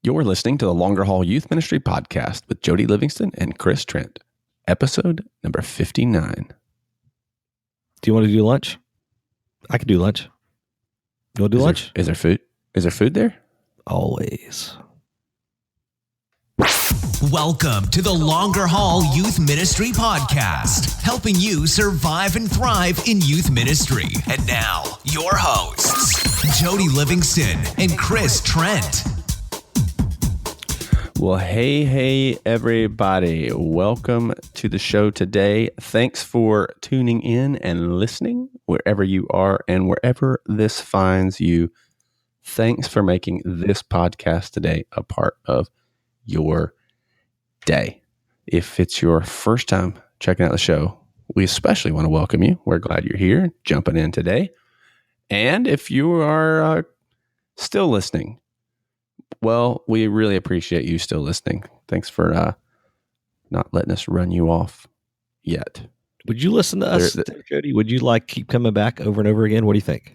You're listening to the Longer Haul Youth Ministry Podcast with Jody Livingston and Chris Trent, episode number 59. Do you want to do lunch? I can do lunch. You want to do lunch? Is there food? Is there food there? Always. Welcome to the Longer Haul Youth Ministry Podcast, helping you survive and thrive in youth ministry. And now, your hosts, Jody Livingston and Chris Trent. Well, hey, everybody. Welcome to the show today. Thanks for tuning in and listening wherever you are and wherever this finds you. Thanks for making this podcast today a part of your day. If it's your first time checking out the show, we especially want to welcome you. We're glad you're here, jumping in today. And if you are still listening, well, we really appreciate you still listening. Thanks for not letting us run you off yet. Would you listen to us, Jody? Would you keep coming back over and over again? What do you think?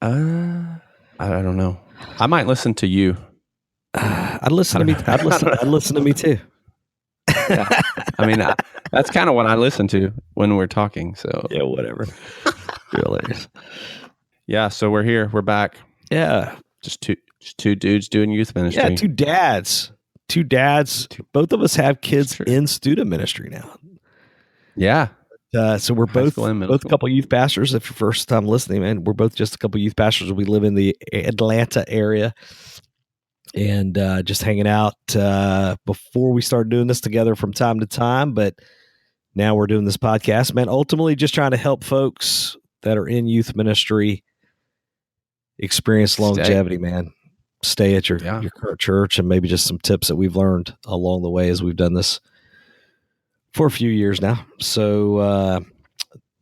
I don't know. I might listen to you. I'd listen to me. I'd listen to me too. Yeah. I mean, that's kind of what I listen to when we're talking. So yeah, whatever. Hilarious. Yeah. So we're here. We're back. Yeah. Just two dudes doing youth ministry. Yeah, two dads. Both of us have kids in student ministry now. Yeah. So we're both a couple youth pastors. If you're first time listening, man, we're both just a couple youth pastors. We live in the Atlanta area and just hanging out before we started doing this together from time to time. But now we're doing this podcast, man, ultimately just trying to help folks that are in youth ministry experience longevity, man. Stay at your current church, and maybe just some tips that we've learned along the way as we've done this for a few years now. So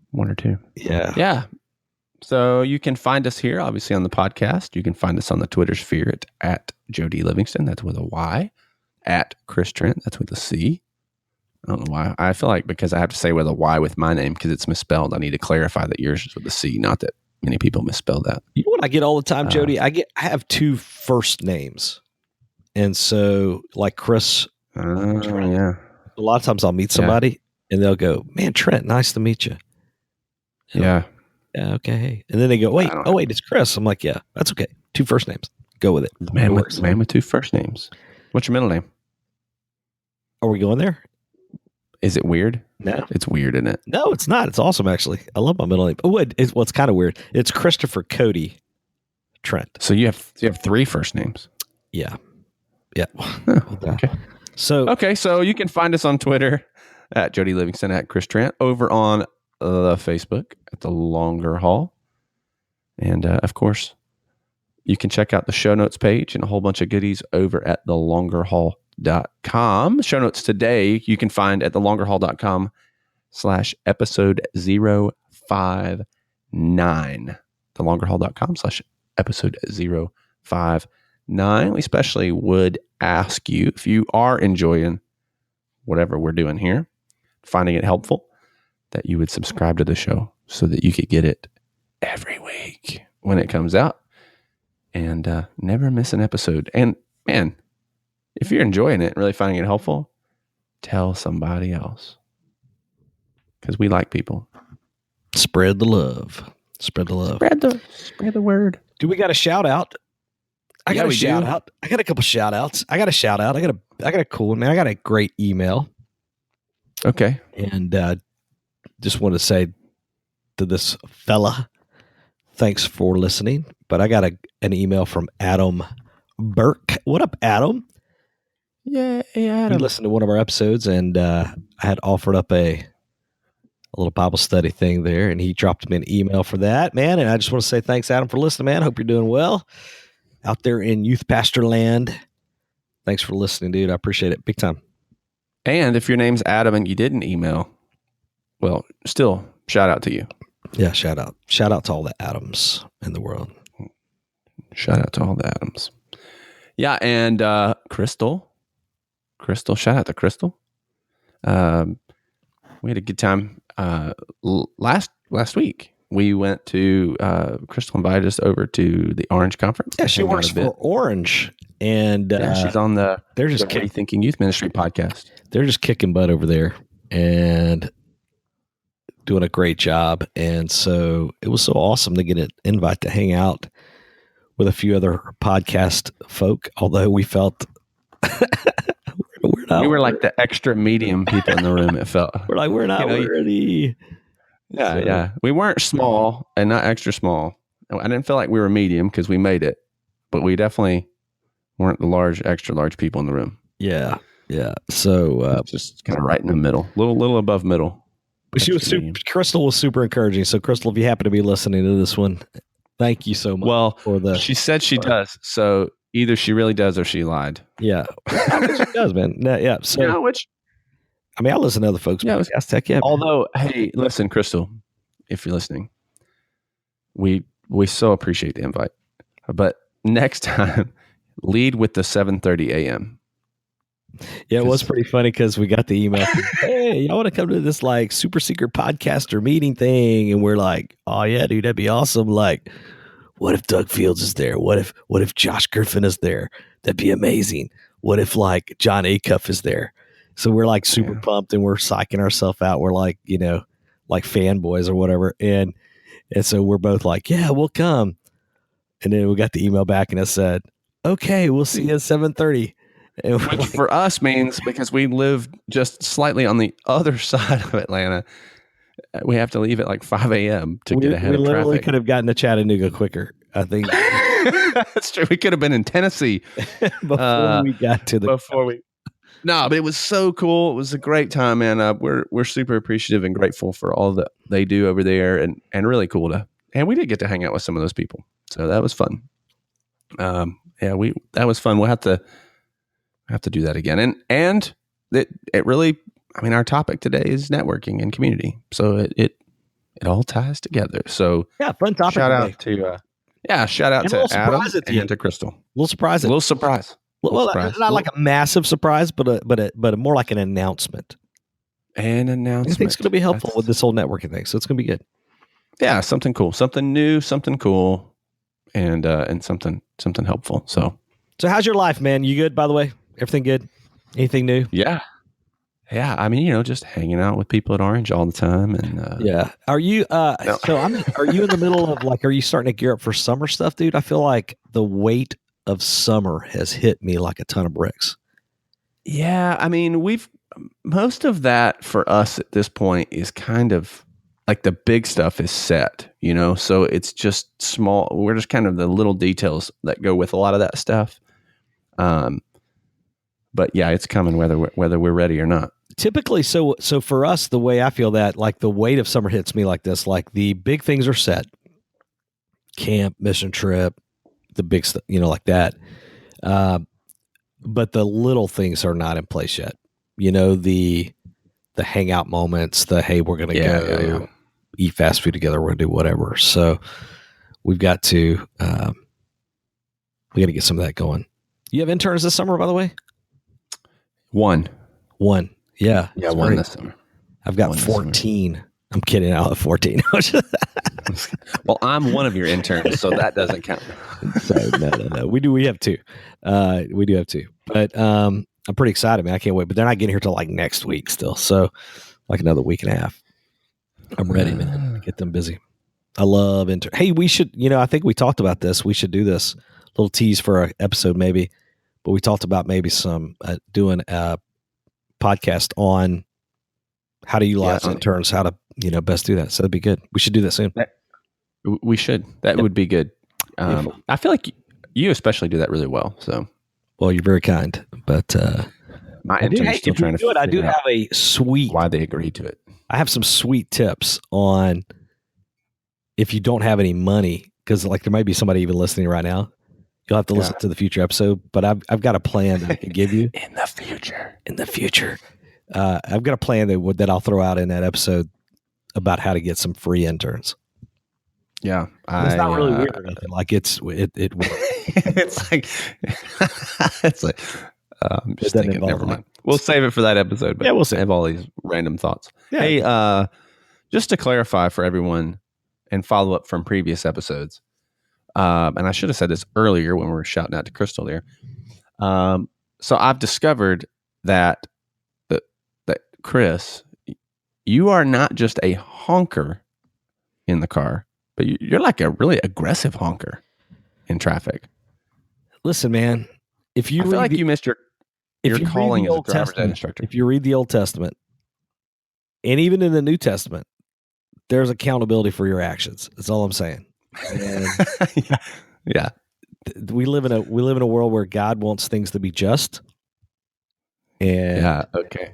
one or two. Yeah. Yeah. So you can find us here, obviously, on the podcast. You can find us on the Twitter sphere at Jody Livingston. That's with a Y. At Chris Trent. That's with a C. I don't know why. I feel like because I have to say with a Y with my name because it's misspelled, I need to clarify that yours is with a C, not that many people misspell that. You know what I get all the time, Jody? I have two first names. And so like Chris, Trent, yeah. A lot of times I'll meet somebody and they'll go, "Man, Trent, nice to meet you." Yeah. Yeah, okay. Hey. And then they go, wait, it's Chris. I'm like, yeah, that's okay. Two first names. Go with it. Man with two first names. What's your middle name? Are we going there? Is it weird? No. It's weird, isn't it? No, it's not. It's awesome, actually. I love my middle name. Oh, it's kind of weird. It's Christopher Cody Trent. So you have three first names. Yeah. Yeah. Oh, okay. So you can find us on Twitter at Jody Livingston, at Chris Trent, over on the Facebook at the Longer Haul. And of course, you can check out the show notes page and a whole bunch of goodies over at thelongerhaul.com. Show notes today you can find at thelongerhaul.com/episode 059. thelongerhaul.com/episode 059. We especially would ask you, if you are enjoying whatever we're doing here, finding it helpful, that you would subscribe to the show so that you could get it every week when it comes out and never miss an episode. And man, if you're enjoying it and really finding it helpful, tell somebody else because we like people. Spread the love. Spread the word. Do we got a shout out? I got a shout out. I got a couple shout outs. I got a shout out. I got a cool one, man. I got a great email. Okay. And just want to say to this fella, thanks for listening. But I got an email from Adam Burke. What up, Adam? Yeah, Adam. He listened to one of our episodes, and I had offered up a little Bible study thing there, and he dropped me an email for that, man. And I just want to say thanks, Adam, for listening, man. Hope you're doing well out there in youth pastor land. Thanks for listening, dude. I appreciate it big time. And if your name's Adam and you didn't email, well, still shout out to you. Yeah, shout out. Shout out to all the Adams in the world. Shout out to all the Adams. Yeah, and Crystal, shout out to Crystal. We had a good time last week. We went to Crystal invited us over to the Orange Conference. Yeah, she works for Orange And she's on the Rethinking Youth Ministry podcast. They're just kicking butt over there and doing a great job. And so it was so awesome to get an invite to hang out with a few other podcast folk, although we felt we were like the extra medium people in the room. It felt we're not worthy. Yeah. We weren't small and not extra small. I didn't feel like we were medium because we made it, but we definitely weren't the extra large people in the room. Yeah. So just kind of right in the middle, little above middle. But Crystal was super encouraging. So Crystal, if you happen to be listening to this one, thank you so much. Well, she said she does. So either she really does or she lied. Yeah, she does, man. Yeah. So I listen to other folks' podcasts. Heck yeah. Although, hey, listen, Crystal, if you're listening, we so appreciate the invite. But next time, lead with the 7:30 a.m. Yeah, it was pretty funny because we got the email. Hey, y'all want to come to this like super secret podcaster meeting thing? And we're like, oh yeah, dude, that'd be awesome. Like, what if Doug Fields is there? What if Josh Griffin is there? That'd be amazing. What if like John Acuff is there? So we're like super pumped and we're psyching ourselves out. We're like, like fanboys or whatever. And so we're both like, yeah, we'll come. And then we got the email back and it said, okay, we'll see you at 7:30. Which for us means, because we live just slightly on the other side of Atlanta, we have to leave at like 5 a.m. to get ahead of traffic. We literally could have gotten to Chattanooga quicker, I think. That's true. We could have been in Tennessee before we got to No, but it was so cool. It was a great time, man. We're super appreciative and grateful for all that they do over there, and really cool and we did get to hang out with some of those people, so that was fun. That was fun. We'll have to do that again, and it really, our topic today is networking and community, so it all ties together. So fun topic. Shout out to Adam and to Crystal. A little surprise. Well, not like a massive surprise, but more like an announcement. An announcement. I think it's going to be helpful with this whole networking thing, so it's going to be good. Yeah, something cool, something new, something cool, and something helpful. So how's your life, man? You good, by the way? Everything good? Anything new? Yeah. Just hanging out with people at Orange all the time, and yeah. Are you? No. Are you in the middle of are you starting to gear up for summer stuff, dude? I feel like the weight of summer has hit me like a ton of bricks. Yeah, we've most of that for us at this point is kind of like the big stuff is set, so it's just small. We're just kind of the little details that go with a lot of that stuff. But yeah, it's coming whether we're ready or not. Typically, so for us, the way I feel that like the weight of summer hits me like this, like the big things are set, camp, mission trip, the big stuff, like that. But the little things are not in place yet. The hangout moments, hey, we're going to go eat fast food together. We're going to do whatever. So we've got to, we got to get some of that going. You have interns this summer, by the way? One. Yeah. Yeah. One this summer. I've got 14. I'm kidding. I'll have 14. Well, I'm one of your interns, so that doesn't count. So, no. We have two. We do have two. But I'm pretty excited, man. I can't wait. But they're not getting here till like next week still. So like another week and a half. I'm ready, man. Get them busy. I love interns. Hey, we should, I think we talked about this. We should do this little tease for an episode maybe. But we talked about maybe some doing a podcast on how to utilize interns, how to best do that. So that'd be good. We should do that soon. We should. That would be good. I feel like you especially do that really well. So, well, you're very kind. But my interns are still trying to figure out. I do have a sweet why they agreed to it. I have some sweet tips on if you don't have any money, because like there might be somebody even listening right now. You'll have to listen to the future episode, but I've got a plan that I can give you in the future. I've got a plan that I'll throw out in that episode about how to get some free interns. Yeah, it's not really weird or nothing. Like it it's like I'm just thinking. Never mind. We'll save it for that episode. But we'll have all these random thoughts. Yeah. Hey, just to clarify for everyone and follow up from previous episodes. And I should have said this earlier when we were shouting out to Crystal there. So I've discovered that Chris, you are not just a honker in the car, but you're like a really aggressive honker in traffic. Listen, man, I feel like you missed your calling as a driver's ed instructor. If you read the Old Testament, and even in the New Testament, there's accountability for your actions. That's all I'm saying. Yeah. We live in a world where God wants things to be just. And yeah, okay.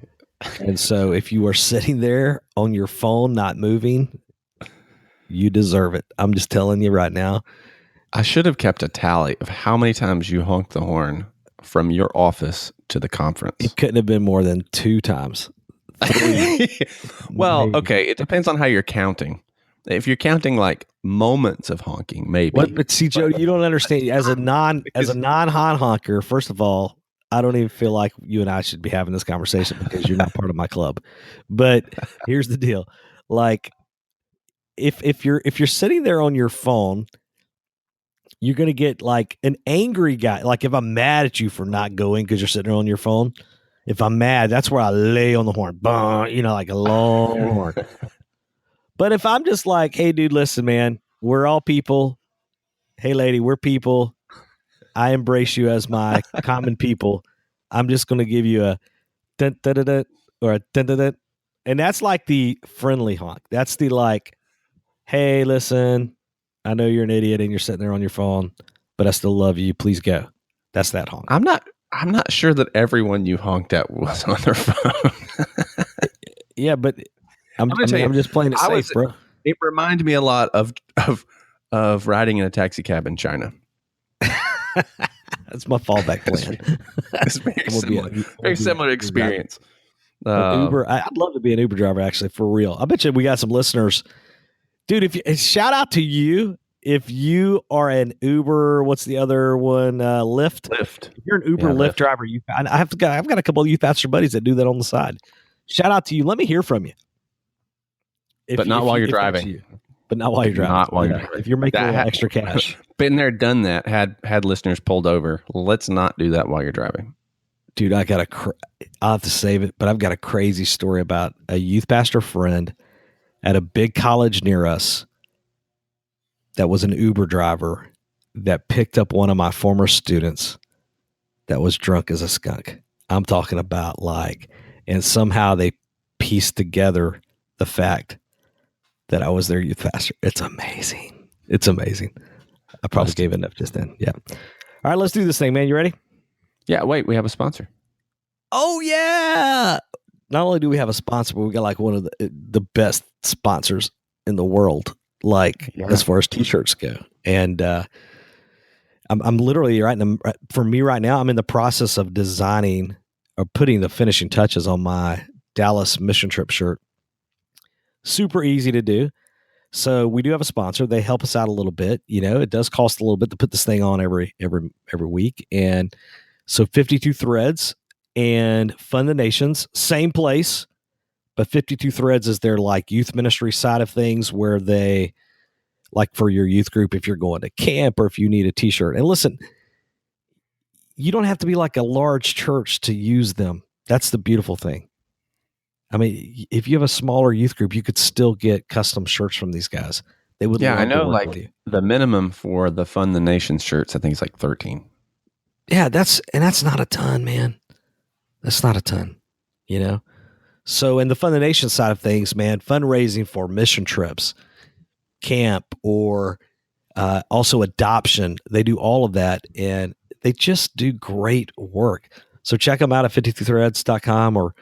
And so if you are sitting there on your phone not moving, you deserve it. I'm just telling you right now. I should have kept a tally of how many times you honked the horn from your office to the conference. It couldn't have been more than 2 times. 3. Well, maybe. Okay. It depends on how you're counting. If you're counting like moments of honking, maybe. But see, Joe, you don't understand. As a non-hon honker, first of all, I don't even feel like you and I should be having this conversation because you're not part of my club. But here's the deal. Like, if you're sitting there on your phone, you're going to get like an angry guy. Like if I'm mad at you for not going because you're sitting there on your phone, if I'm mad, that's where I lay on the horn. Like a long horn. But if I'm just like, hey, dude, listen, man, we're all people. Hey, lady, we're people. I embrace you as my common people. I'm just going to give you a dun, dun, dun, dun, or a dun, dun, dun. And that's like the friendly honk. That's the like, hey, listen, I know you're an idiot and you're sitting there on your phone, but I still love you. Please go. That's that honk. I'm not sure that everyone you honked at was on their phone. Yeah, but I'm just playing it safe, bro. It reminded me a lot of riding in a taxi cab in China. That's my fallback plan. It's very similar experience. Uber, I'd love to be an Uber driver, actually, for real. I bet you we got some listeners, dude. Shout out to you if you are an Uber. What's the other one? Lyft. Lyft. If you're an Uber Lyft driver, I've got a couple of youth pastor buddies that do that on the side. Shout out to you. Let me hear from you. But not while you're driving. But not while you're driving. Not while you're driving. If you're making a little extra cash. Been there, done that. Had listeners pulled over. Let's not do that while you're driving. Dude, I'll have to save it, but I've got a crazy story about a youth pastor friend at a big college near us that was an Uber driver that picked up one of my former students that was drunk as a skunk. I'm talking about and somehow they pieced together the fact that I was their youth pastor. It's amazing. It's amazing. I probably gave enough just then. Yeah. All right, let's do this thing, man. You ready? Yeah. Wait, we have a sponsor. Oh yeah. Not only do we have a sponsor, but we got like one of the best sponsors in the world, as far as t-shirts go. And I'm literally for me right now, I'm in the process of designing or putting the finishing touches on my Dallas mission trip shirt. Super easy to do. So we do have a sponsor. They help us out a little bit. It does cost a little bit to put this thing on every week. And so 52 Threads and Fund the Nations, same place, but 52 Threads is their youth ministry side of things, where they for your youth group, if you're going to camp or if you need a t-shirt. And listen, you don't have to be like a large church to use them. That's the beautiful thing. I mean, if you have a smaller youth group, you could still get custom shirts from these guys. They would. Yeah, I know. The minimum for the Fund the Nation shirts, I think it's 13. Yeah, that's not a ton, man. That's not a ton, So in the Fund the Nation side of things, man, fundraising for mission trips, camp, or also adoption, they do all of that, and they just do great work. So check them out at 52threads.com or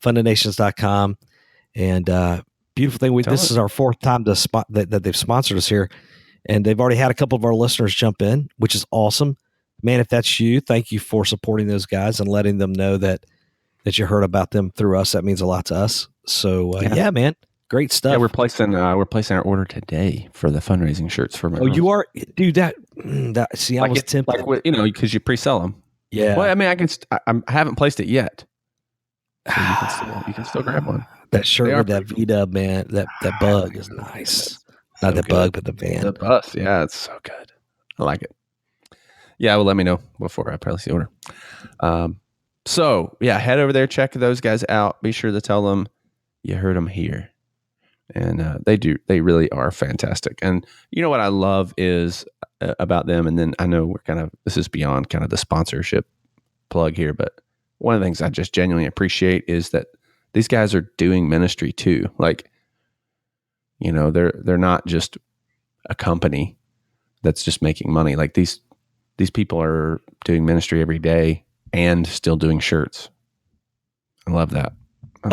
fundthenations.com. And beautiful thing, this is our 4th time that they've sponsored us here, and they've already had a couple of our listeners jump in, which is awesome. Man, if that's you, thank you for supporting those guys and letting them know that you heard about them through us. That means a lot to us. So yeah, man, great stuff. Yeah, we're placing our order today for the fundraising shirts for my. Oh, you are, dude. That see, I was tempted, because you pre-sell them. Yeah. Well, I mean, I haven't placed it yet. So you can still grab one. That shirt with that V-dub, man, that bug is nice. Not the bug, but the van. The bus, yeah, it's so good. I like it. Yeah, well, let me know before I place the order. So yeah, head over there, check those guys out. Be sure to tell them you heard them here. And they really are fantastic. And you know what I love is about them. And then I know this is beyond kind of the sponsorship plug here, but one of the things I just genuinely appreciate is that these guys are doing ministry too. Like, they're not just a company that's just making money. Like these people are doing ministry every day and still doing shirts. I love that. And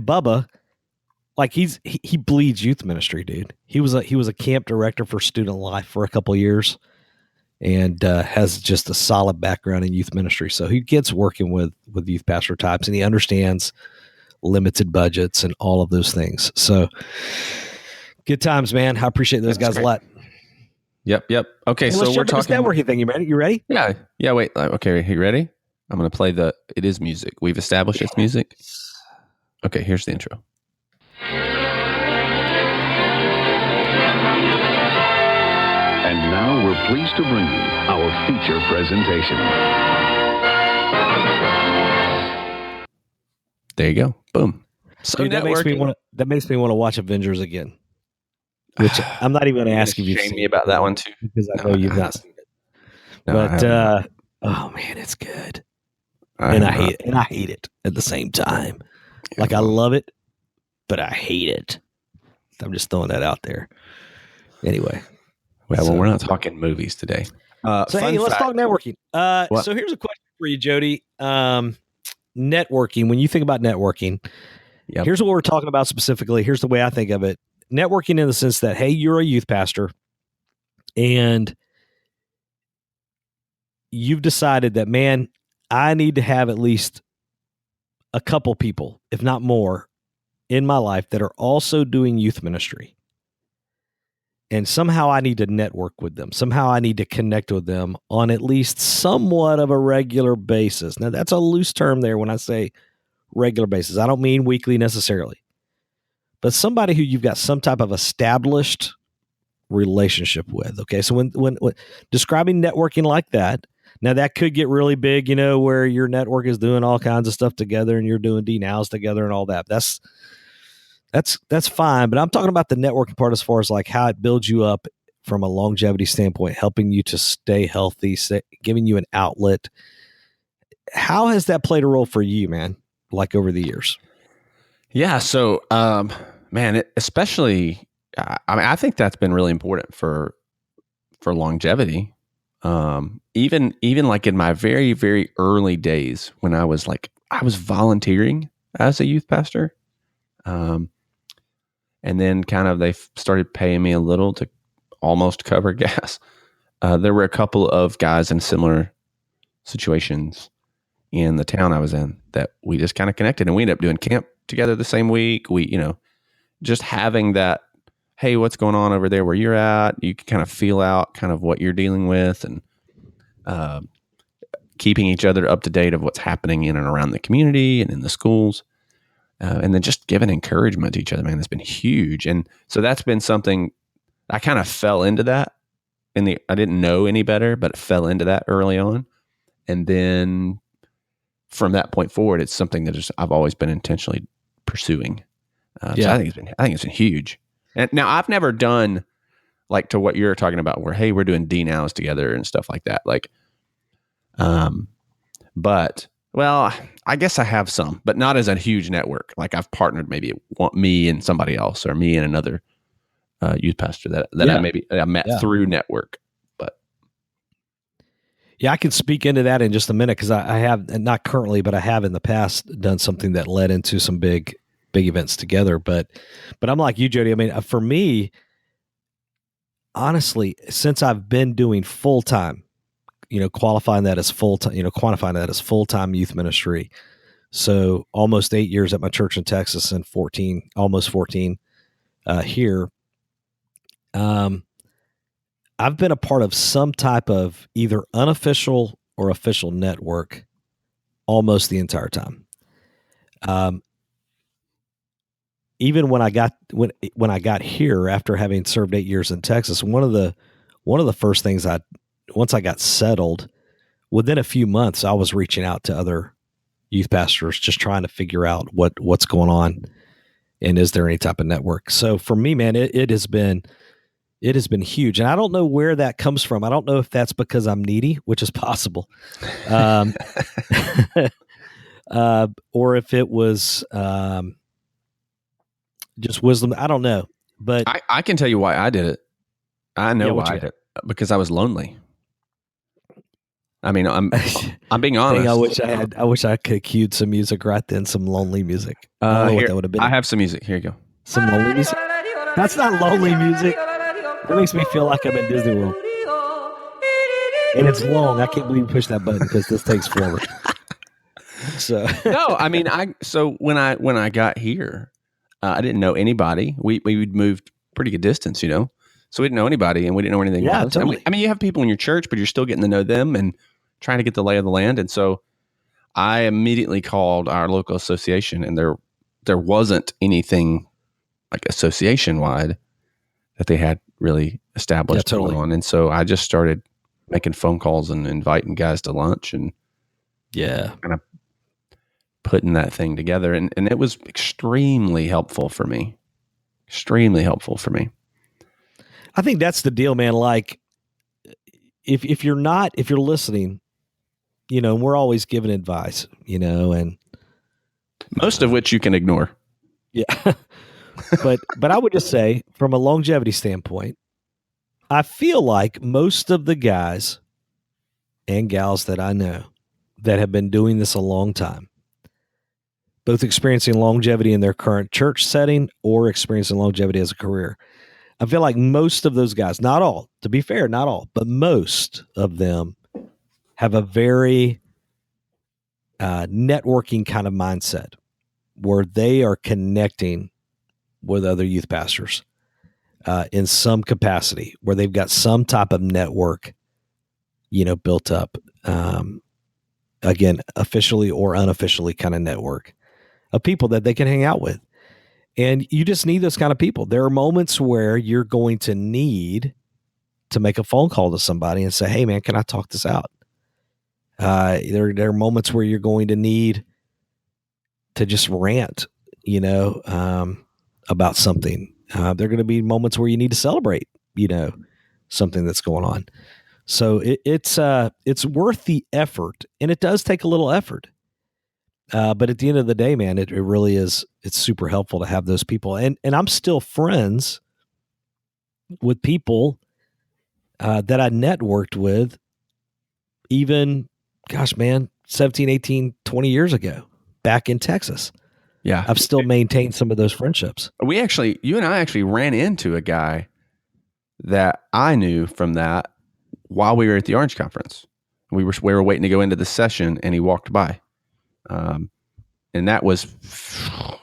Bubba, like he bleeds youth ministry, dude. He was a camp director for Student Life for a couple of years, and has just a solid background in youth ministry. So he gets working with youth pastor types, and he understands limited budgets and all of those things. So good times, man. I appreciate those guys a lot. Yep. Okay, so we're talking this networking thing. You ready? Yeah. Wait. Okay, are you ready? I'm going to play it is music. We've established it's music. Okay, here's the intro. And now we're pleased to bring you our feature presentation. There you go. Boom. So dude, that makes me want to watch Avengers again. Which I'm not even going to ask if you've seen me about that one too, because I know you've not seen it. But oh man, it's good. And I hate it at the same time. Yeah, like I love it, but I hate it. I'm just throwing that out there. Anyway. Well, we're not talking movies today. Let's talk networking. So here's a question for you, Jody. Networking, when you think about networking, here's what we're talking about specifically. Here's the way I think of it. Networking in the sense that, hey, you're a youth pastor and you've decided that, man, I need to have at least a couple people, if not more, in my life that are also doing youth ministry. And somehow I need to network with them. Somehow I need to connect with them on at least somewhat of a regular basis. Now, that's a loose term there when I say regular basis. I don't mean weekly necessarily. But somebody who you've got some type of established relationship with. Okay, so when describing networking like that, now that could get really big, where your network is doing all kinds of stuff together and you're doing D-nows together and all that. That's fine, but I'm talking about the networking part as far as like how it builds you up from a longevity standpoint, helping you to stay healthy, giving you an outlet. How has that played a role for you, man, like over the years? Yeah, so man, especially I think that's been really important for longevity. Even like in my very, very early days when I was volunteering as a youth pastor. And then kind of they started paying me a little to almost cover gas. There were a couple of guys in similar situations in the town I was in that we just kind of connected, and we ended up doing camp together the same week. We, just having that, hey, what's going on over there where you're at? You can kind of feel out kind of what you're dealing with, and keeping each other up to date of what's happening in and around the community and in the schools. And then just giving encouragement to each other, man, has been huge. And so that's been something I kind of fell into that I didn't know any better, but fell into that early on. And then from that point forward, it's something that I've always been intentionally pursuing. So I think it's been huge. And now I've never done like to what you're talking about where, hey, we're doing D-nows together and stuff like that. Like, but well, I guess I have some, but not as a huge network. Like I've partnered maybe me and somebody else, or me and another youth pastor that I met through network. But yeah, I can speak into that in just a minute because I have, not currently, but I have in the past done something that led into some big events together. But I'm like you, Jody. I mean, for me, honestly, since I've been doing full time, quantifying that as full time youth ministry. So almost 8 years at my church in Texas and almost 14 here. I've been a part of some type of either unofficial or official network almost the entire time. Even when I got here after having served 8 years in Texas, one of the first things once I got settled, within a few months, I was reaching out to other youth pastors, just trying to figure out what's going on, and is there any type of network. So for me, man, it has been huge, and I don't know where that comes from. I don't know if that's because I'm needy, which is possible, or if it was just wisdom. I don't know, but I can tell you why I did it. I know why I did it, because I was lonely. I mean, I'm being honest. I wish I could cue some music right then, some lonely music. I don't know what that would have been. I have some music. Here you go. Some lonely music. That's not lonely music. That makes me feel like I'm in Disney World. And it's long. I can't believe you pushed that button, because this takes forever. So no, I mean, so when I got here, I didn't know anybody. We'd moved pretty good distance, so we didn't know anybody, and we didn't know anything. Yeah, totally. I mean, you have people in your church, but you're still getting to know them and trying to get the lay of the land. And so I immediately called our local association, and there wasn't anything like association wide that they had really established going on. And so I just started making phone calls and inviting guys to lunch, and kind of putting that thing together. And it was extremely helpful for me. I think that's the deal, man. Like, if you're listening, we're always giving advice, and most of which you can ignore. Yeah. But I would just say, from a longevity standpoint, I feel like most of the guys and gals that I know that have been doing this a long time, both experiencing longevity in their current church setting or experiencing longevity as a career, I feel like most of those guys, not all, to be fair, not all, but most of them have a very networking kind of mindset, where they are connecting with other youth pastors in some capacity, where they've got some type of network, built up, again, officially or unofficially kind of network of people that they can hang out with. And you just need those kind of people. There are moments where you're going to need to make a phone call to somebody and say, hey, man, can I talk this out? There are moments where you're going to need to just rant, about something. There are going to be moments where you need to celebrate, something that's going on. So it's worth the effort, and it does take a little effort. But at the end of the day, man, it really is. It's super helpful to have those people. And I'm still friends with people that I networked with even, 17, 18, 20 years ago back in Texas. Yeah. I've still maintained some of those friendships. You and I actually ran into a guy that I knew from that while we were at the Orange Conference. We were waiting to go into the session, and he walked by. And that was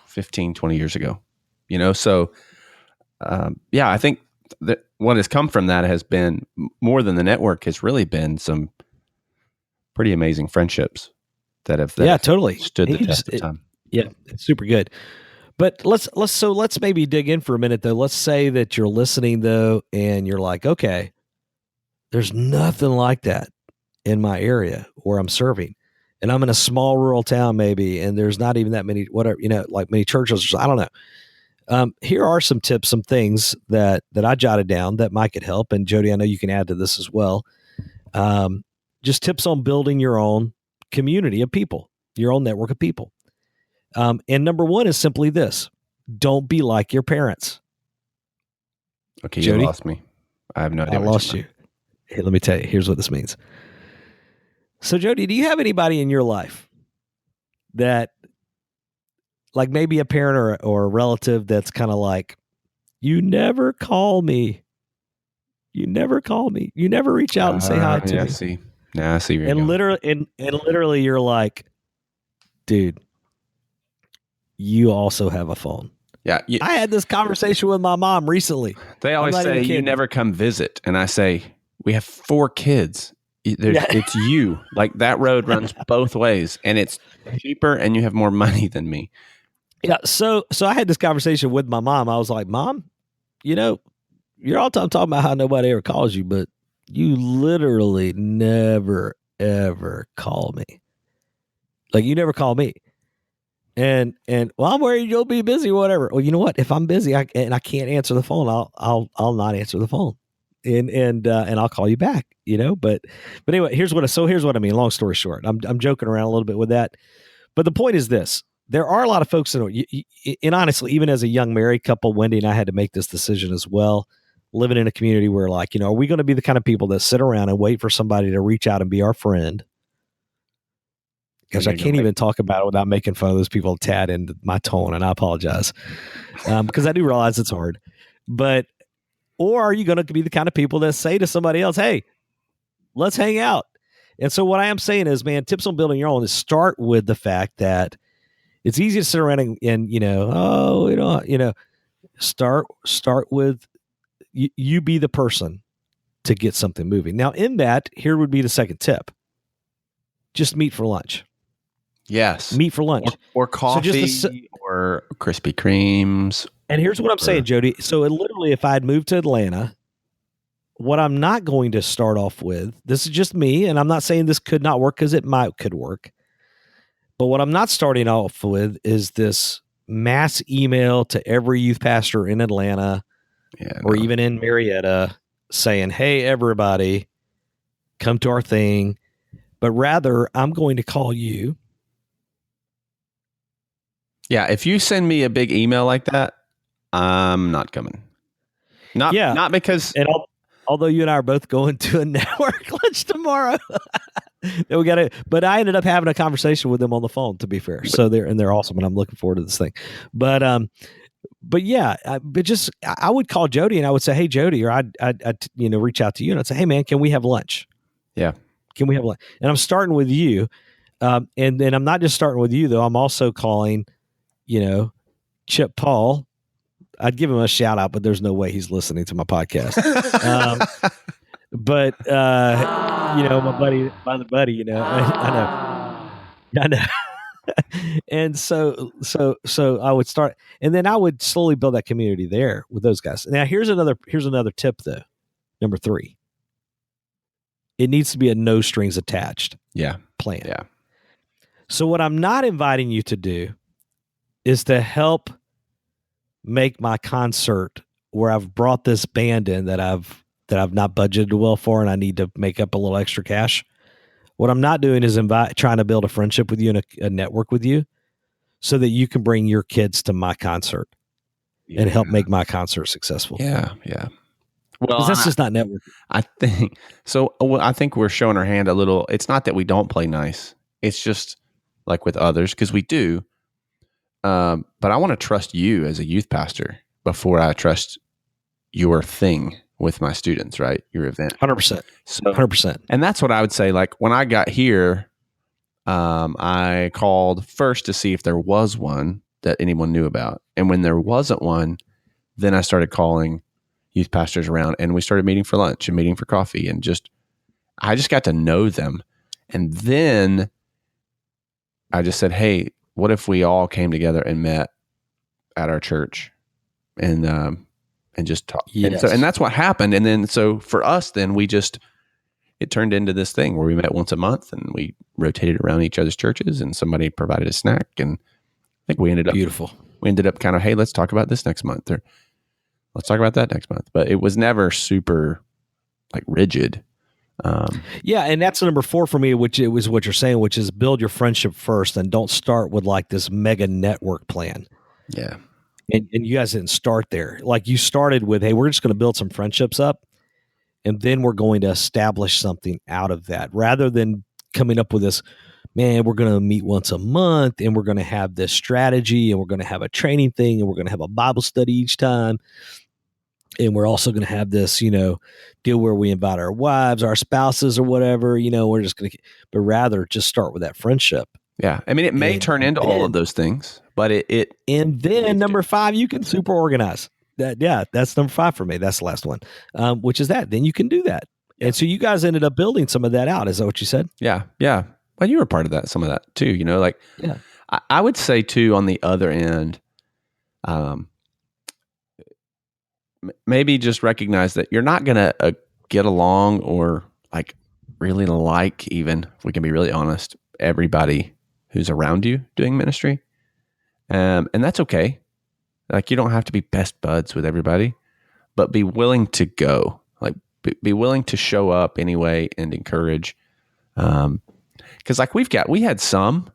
15, 20 years ago, so, I think that what has come from that has been more than the network, has really been some pretty amazing friendships that have totally stood the test of time. It's super good. But let's maybe dig in for a minute though. Let's say that you're listening though, and you're like, okay, there's nothing like that in my area where I'm serving. And I'm in a small rural town maybe, and there's not even that many, many churches. I don't know. Here are some tips, some things that I jotted down that might could help. And Jody, I know you can add to this as well. Just tips on building your own community of people, your own network of people. And number one is simply this: don't be like your parents. Okay, Jody, you lost me. I have no idea. I lost you. Hey, let me tell you. Here's what this means. So, Jody, do you have anybody in your life that, like maybe a parent or a relative that's kind of like, you never call me. You never call me. You never reach out and say hi to me. I see. And literally, you're like, dude, you also have a phone. Yeah. I had this conversation with my mom recently. They always say you never come visit. And I say, we have 4 kids. It's you. Like, that road runs both ways, and it's cheaper, and you have more money than me. Yeah. So I had this conversation with my mom. I was like, Mom, you're all the time talking about how nobody ever calls you, but You literally never, ever call me. Like, you never call me. And well, I'm worried you'll be busy or whatever. Well, you know what? If I'm busy and I can't answer the phone, I'll not answer the phone. And I'll call you back, but anyway, here's what I mean. Long story short, I'm joking around a little bit with that. But the point is this: there are a lot of folks and honestly, even as a young married couple, Wendy and I had to make this decision as well. Living in a community where, like, are we going to be the kind of people that sit around and wait for somebody to reach out and be our friend? Because I can't even talk about it without making fun of those people a tad in my tone, and I apologize because I do realize it's hard. Or are you going to be the kind of people that say to somebody else, "Hey, let's hang out"? And so what I am saying is, man, tips on building your own is start with the fact that it's easy to sit around and start with you be the person to get something moving. Now, in that, here would be the second tip: just meet for lunch. Yes. Meet for lunch. Or coffee or Krispy Kremes. And here's what I'm saying, Jody. So literally, if I had moved to Atlanta, what I'm not going to start off with, this is just me, and I'm not saying this could not work because could work. But what I'm not starting off with is this mass email to every youth pastor in Atlanta or even in Marietta saying, "Hey, everybody, come to our thing." But rather, I'm going to call you. Yeah, if you send me a big email like that, I'm not coming. Not because. And although you and I are both going to a network lunch tomorrow, but I ended up having a conversation with them on the phone. To be fair, so they're awesome, and I'm looking forward to this thing. But yeah, I would call Jody and I would say, "Hey, Jody," or I'd reach out to you and I'd say, "Hey, man, can we have lunch?" Yeah, can we have lunch? And I'm starting with you, and then I'm not just starting with you though. I'm also calling, Chip Paul. I'd give him a shout out, but there's no way he's listening to my podcast. But my buddy, I know. And so I would start, and then I would slowly build that community there with those guys. Now, here's another tip though. Number 3, it needs to be a no strings attached plan. Yeah. So what I'm not inviting you to do is to help make my concert where I've brought this band in that I've not budgeted well for, and I need to make up a little extra cash. What I'm not doing is trying to build a friendship with you and a network with you so that you can bring your kids to my concert and help make my concert successful. Yeah. Well, that's just not networking. I think so. I think we're showing our hand a little. It's not that we don't play nice. It's just like with others, because we do. But I want to trust you as a youth pastor before I trust your thing with my students, right? Your event. 100%. So 100%. And that's what I would say. Like when I got here, I called first to see if there was one that anyone knew about. And when there wasn't one, then I started calling youth pastors around, and we started meeting for lunch and meeting for coffee, and I just got to know them. And then I just said, "Hey, what if we all came together and met at our church and just talked?" Yes. And that's what happened. And then, so for us, then it turned into this thing where we met once a month and we rotated around each other's churches, and somebody provided a snack. And I think we ended up kind of, "Hey, let's talk about this next month," or "Let's talk about that next month." But it was never super like rigid. And that's number 4 for me, which it was what you're saying, which is build your friendship first and don't start with like this mega network plan. Yeah. And you guys didn't start there. Like you started with, "Hey, we're just going to build some friendships up, and then we're going to establish something out of that," rather than coming up with this, "Man, we're going to meet once a month and we're going to have this strategy and we're going to have a training thing and we're going to have a Bible study each time. And we're also going to have this, deal where we invite our wives, our spouses or whatever, we're just going to," but rather just start with that friendship. Yeah. I mean, it may turn into all of those things, but and then number 5, you can super organize that. Yeah. That's number 5 for me. That's the last one, which is that. Then you can do that. Yeah. And so you guys ended up building some of that out. Is that what you said? Yeah. Yeah. Well, you were part of that, some of that too, I would say too, on the other end, maybe just recognize that you're not going to get along or like really like, even if we can be really honest, everybody who's around you doing ministry. And that's okay. Like, you don't have to be best buds with everybody, but be willing to go, like be willing to show up anyway and encourage. Cause like we had some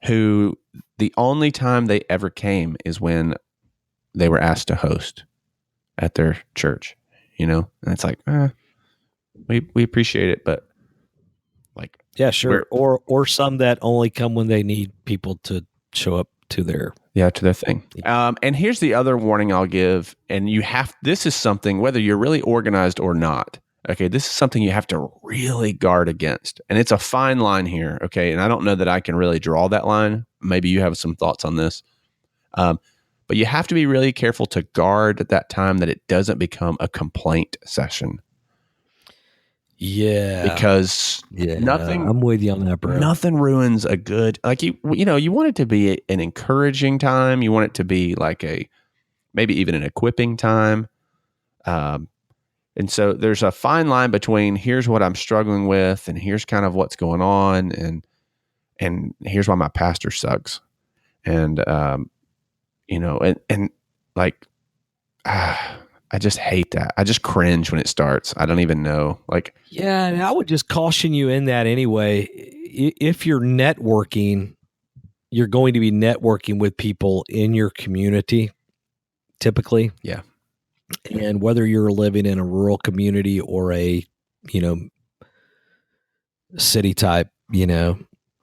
who the only time they ever came is when they were asked to host at their church, and it's like, we appreciate it, but like, yeah, sure. Or some that only come when they need people to show up to their thing. And here's the other warning I'll give. And this is something, whether you're really organized or not, okay, this is something you have to really guard against. And it's a fine line here. Okay. And I don't know that I can really draw that line. Maybe you have some thoughts on this. But you have to be really careful to guard at that time that it doesn't become a complaint session. Yeah. Because nothing, I'm with you on that, bro. Nothing ruins a good, like, you want it to be an encouraging time. You want it to be like maybe even an equipping time. And so there's a fine line between here's what I'm struggling with and here's kind of what's going on. And here's why my pastor sucks. And, I just hate that. I just cringe when it starts. I don't even know. Like, yeah, and I would just caution you in that anyway. If you're networking, you're going to be networking with people in your community, typically. Yeah. And whether you're living in a rural community or a, city type,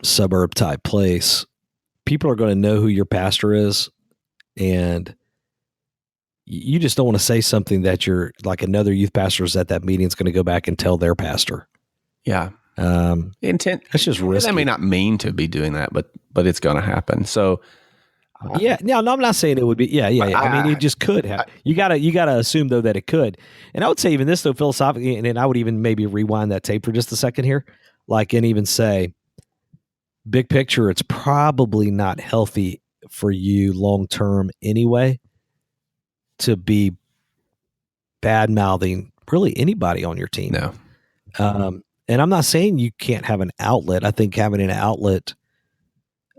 suburb type place, people are going to know who your pastor is. And you just don't want to say something that you're like another youth pastor is at that meeting is going to go back and tell their pastor. Yeah. Intent. That's just risky. They may not mean to be doing that, but it's going to happen. So no, I'm not saying it would be. Yeah. I mean, it just could happen. You gotta assume though that it could. And I would say even this though, philosophically, and I would even maybe rewind that tape for just a second here, and even say, big picture, it's probably not healthy for you long term anyway to be bad mouthing really anybody on your team. No. And I'm not saying you can't have an outlet. I think having an outlet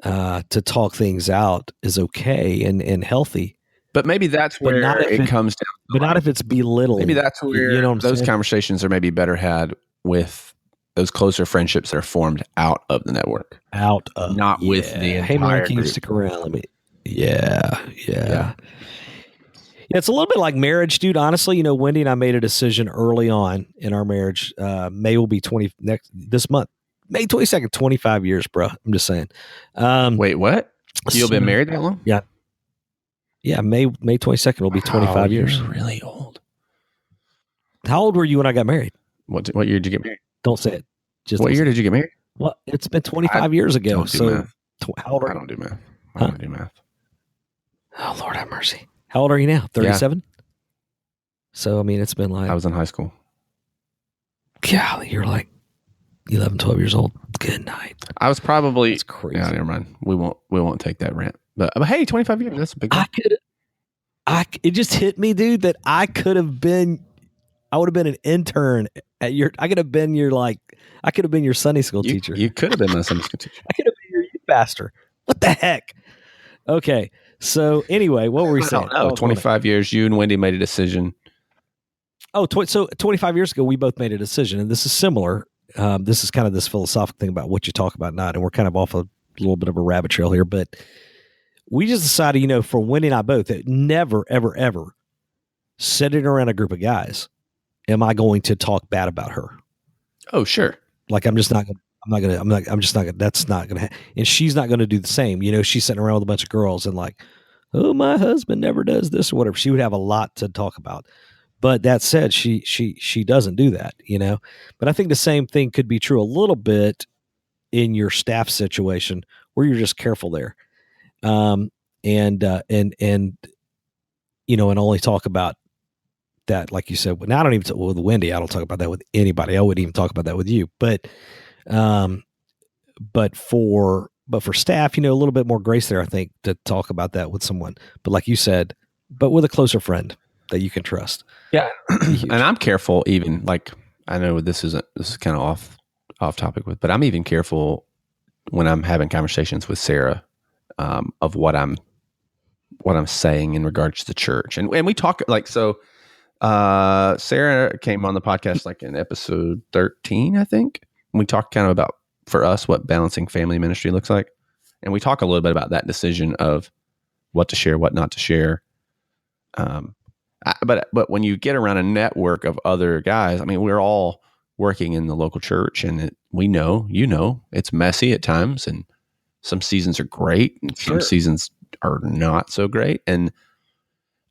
to talk things out is okay and healthy. But maybe that's where it comes down. But not if it's belittling. Maybe that's where those conversations are maybe better had with those closer friendships that are formed out of the network. Not with the entire Hey, man, can you group. stick around? Let me. Yeah. It's a little bit like marriage, dude. Honestly, Wendy and I made a decision early on in our marriage. May will be this month, May 22nd, 25 years, bro. I'm just saying. Wait, what? You've been married that long? Yeah. Yeah. May 22nd will be 25 years. You're really old. How old were you when I got married? What year did you get married? Don't say it. What year did you get married? Well, it's been 25 years ago. So how old are you? I don't do math. I don't do math. Oh, Lord have mercy. How old are you now? 37? Yeah. So, I mean, it's been like... I was in high school. Golly, you're like 11, 12 years old. Good night. I was probably... That's crazy. Yeah, never mind. We won't take that rant. But hey, 25 years, that's a big one. It just hit me, dude, that I would have been an intern at I could have been your Sunday school teacher. You could have been my Sunday school teacher. I could have been your youth pastor. What the heck? Okay. So anyway, what were we saying? 25 years, you and Wendy made a decision. So 25 years ago, we both made a decision, and this is similar. This is kind of this philosophical thing about what you talk about, not, and we're kind of off a little bit of a rabbit trail here, but we just decided, for Wendy and I both, that never, ever, ever sitting around a group of guys, am I going to talk bad about her? Oh, sure. Like, that's not going to, and she's not going to do the same. She's sitting around with a bunch of girls and like, oh, my husband never does this or whatever. She would have a lot to talk about. But that said, she doesn't do that, But I think the same thing could be true a little bit in your staff situation where you're just careful there. And only talk about that, like you said. Now I don't even with Wendy. I don't talk about that with anybody. I wouldn't even talk about that with you. But for staff, a little bit more grace there, I think, to talk about that with someone. But like you said, but with a closer friend. that you can trust. Yeah. And I'm careful even, like, I know this is kind of off topic but I'm even careful when I'm having conversations with Sarah of what I'm saying in regards to the church. And we talk like, so Sarah came on the podcast like in episode 13, I think. And we talked kind of about, for us, what balancing family ministry looks like. And we talk a little bit about that decision of what to share, what not to share. But when you get around a network of other guys, I mean, we're all working in the local church, and we know, it's messy at times, and some seasons are great, and some seasons are not so great. And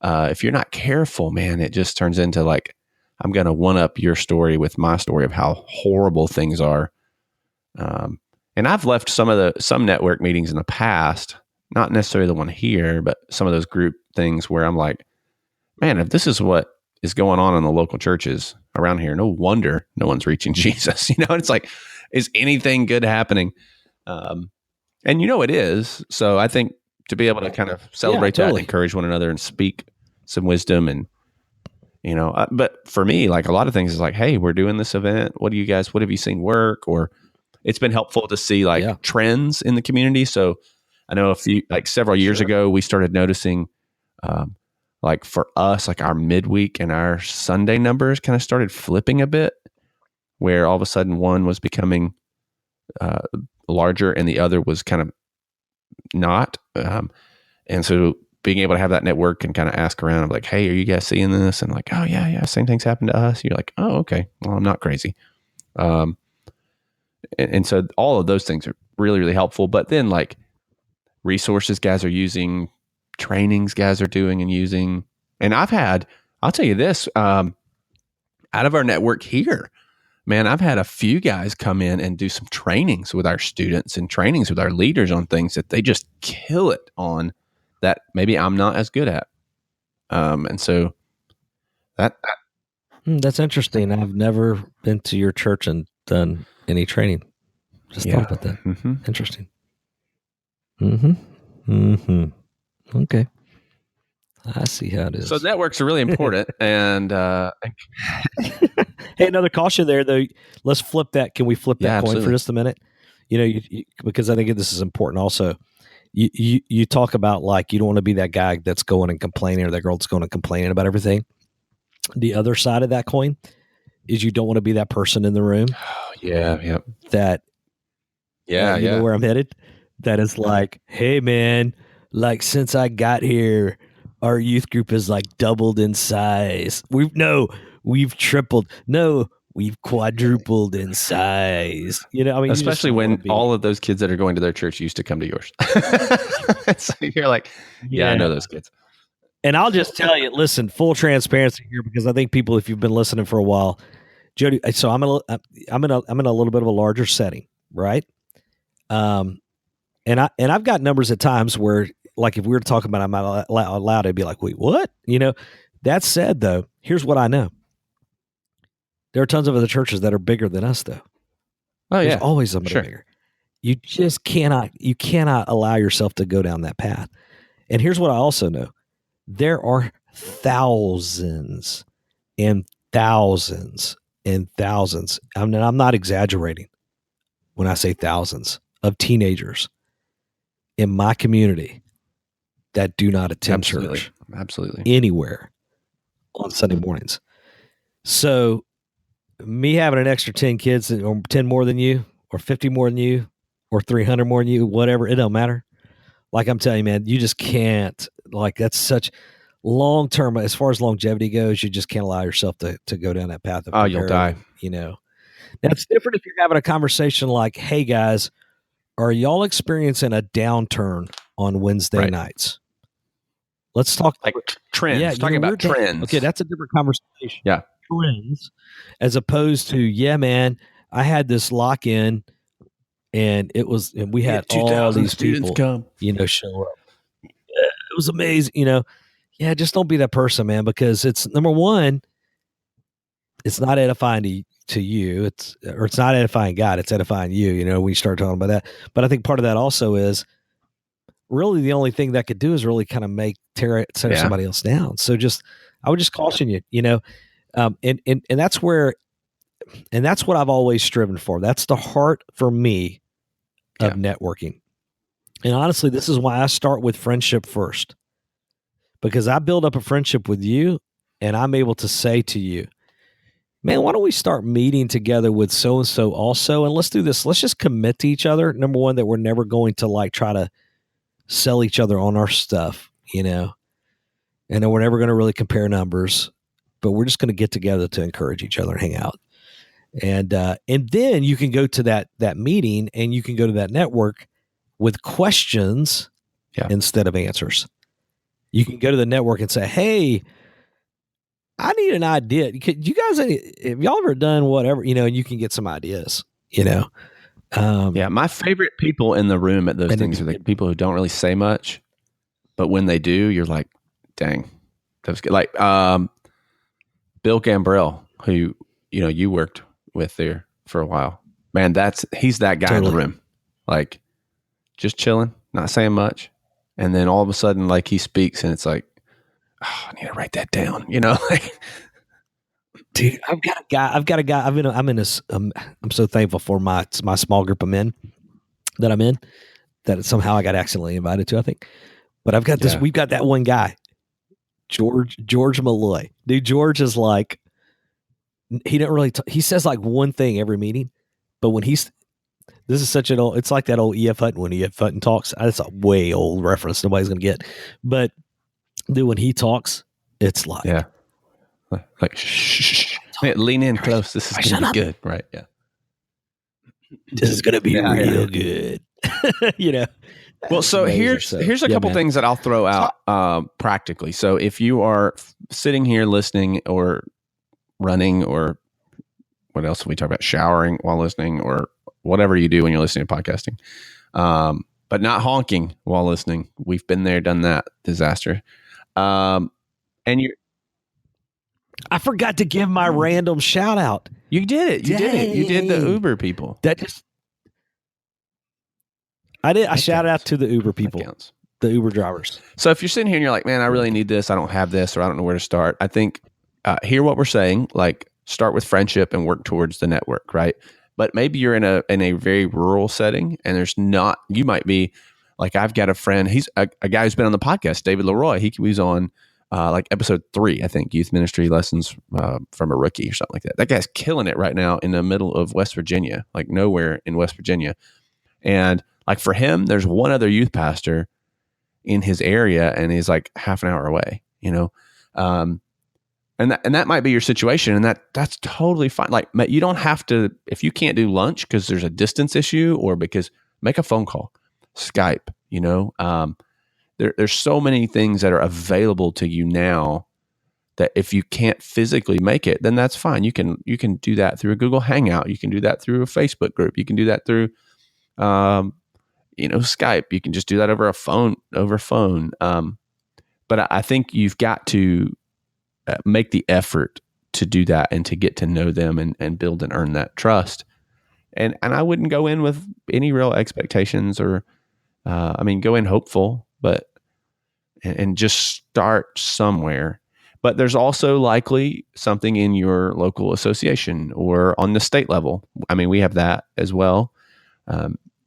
if you're not careful, man, it just turns into like, I'm going to one up your story with my story of how horrible things are. And I've left some network meetings in the past, not necessarily the one here, but some of those group things where I'm like, man, if this is what is going on in the local churches around here, no wonder no one's reaching Jesus. It's like, is anything good happening? And it is. So I think to be able to kind of celebrate that and encourage one another and speak some wisdom and, but for me, like a lot of things is like, hey, we're doing this event. What have you seen work? Or it's been helpful to see like trends in the community. So I know several years ago, we started noticing, like for us, like our midweek and our Sunday numbers kind of started flipping a bit, where all of a sudden one was becoming larger and the other was kind of not. And so being able to have that network and kind of ask around, I'm like, hey, are you guys seeing this? And like, oh yeah, same things happened to us. You're like, oh, okay, well, I'm not crazy. And so all of those things are really, really helpful. But then like resources guys are using, trainings guys are doing and using. And I'll tell you this, out of our network here, man, I've had a few guys come in and do some trainings with our students and trainings with our leaders on things that they just kill it on that maybe I'm not as good at. And so that's interesting. I've never been to your church and done any training. Just thought about that. Mm-hmm. Interesting. Okay. I see how it is. So networks are really important. And hey, another caution there, though. Let's flip that. Can we flip that coin for just a minute? Because I think this is important also. You talk about like you don't want to be that guy that's going and complaining or that girl that's going and complaining about everything. The other side of that coin is you don't want to be that person in the room. Oh, yeah. That you know where I'm headed? That is like, hey, man, like since I got here, our youth group has like doubled in size. We've tripled. No, we've quadrupled in size. Especially when all of those kids that are going to their church used to come to yours. So you're like, I know those kids. And I'll just tell you, listen, full transparency here, because I think people, if you've been listening for a while, Jody. So I'm in a little bit of a larger setting, right? And I've got numbers at times where, like, if we were talking about I'm out loud, I'd be like, wait, what? That said, though, here's what I know. There are tons of other churches that are bigger than us, though. Oh, There's always somebody bigger. You just cannot allow yourself to go down that path. And here's what I also know. There are thousands and thousands and thousands. I'm not exaggerating when I say thousands of teenagers in my community that do not attend church anywhere on Sunday mornings. So me having an extra 10 kids or 10 more than you or 50 more than you or 300 more than you, whatever, it don't matter. Like I'm telling you, man, you just can't, like that's such long-term, as far as longevity goes, you just can't allow yourself to go down that path. You'll die. Now it's different if you're having a conversation like, hey guys, are y'all experiencing a downturn on Wednesday nights? Let's talk like trends. Yeah, talking about trends. Okay, that's a different conversation. Yeah. Trends, as opposed to, man, I had this lock-in and we had all these people come, show up. It was amazing, just don't be that person, man, because it's number one, it's not edifying to you. It's not edifying God. It's edifying you, when you start talking about that. But I think part of that also is really the only thing that could do is really kind of tear somebody else down. So just I would just caution you, and that's where, and that's what I've always striven for. That's the heart for me of networking. And honestly, this is why I start with friendship first, because I build up a friendship with you and I'm able to say to you, man, why don't we start meeting together with so-and-so also? And let's do this. Let's just commit to each other. Number one, that we're never going to like try to sell each other on our stuff, and then we're never going to really compare numbers, but we're just going to get together to encourage each other and hang out. And then you can go to that meeting and you can go to that network with questions instead of answers. You can go to the network and say, hey, I need an idea. You guys, have y'all ever done whatever, and you can get some ideas, my favorite people in the room at those things are the people who don't really say much, but when they do, you're like, dang, that was good. Like Bill Gambrell, who, you worked with there for a while. Man, he's that guy in the room. Like, just chilling, not saying much. And then all of a sudden, like, he speaks and it's like, oh, I need to write that down, like, dude, I've got a guy. I'm so thankful for my small group of men that I'm in, that somehow I got accidentally invited to, I think. But I've got we've got that one guy, George Malloy. Dude, George is like, he didn't really, he says like one thing every meeting, but when this is such an old, it's like that old E.F. Hutton when E.F. Hutton talks. That's a way old reference nobody's going to get. But dude, when he talks, it's like, like, shh. Man, lean in close. This is going to be good. Right. Yeah. This is going to be real good. Well, so here's a couple things that I'll throw out practically. So if you are sitting here listening or running, or what else we talk about, showering while listening, or whatever you do when you're listening to podcasting, but not honking while listening. We've been there, done that, disaster. And I forgot to give my random shout out. You did it. You did it. You did the Uber people. I shouted out to the Uber people, the Uber drivers. So if you're sitting here and you're like, man, I really need this, I don't have this, or I don't know where to start, I think hear what we're saying, like, start with friendship and work towards the network, right? But maybe you're in a very rural setting and you might be like, I've got a friend, he's a guy who's been on the podcast, David Leroy. He was on like episode 3, I think, Youth Ministry Lessons from a Rookie or something like that. That guy's killing it right now in the middle of West Virginia, like nowhere in West Virginia. And like for him, there's one other youth pastor in his area and he's like half an hour away, and that might be your situation, and that's totally fine. Like, you don't have to, if you can't do lunch because there's a distance issue, or because, make a phone call, Skype. There's so many things that are available to you now that if you can't physically make it, then that's fine. You can do that through a Google Hangout. You can do that through a Facebook group. You can do that through, Skype. You can just do that over phone. But I think you've got to make the effort to do that and to get to know them and build and earn that trust. And I wouldn't go in with any real expectations or, go in hopeful, but, and just start somewhere. But there's also likely something in your local association or on the state level. We have that as well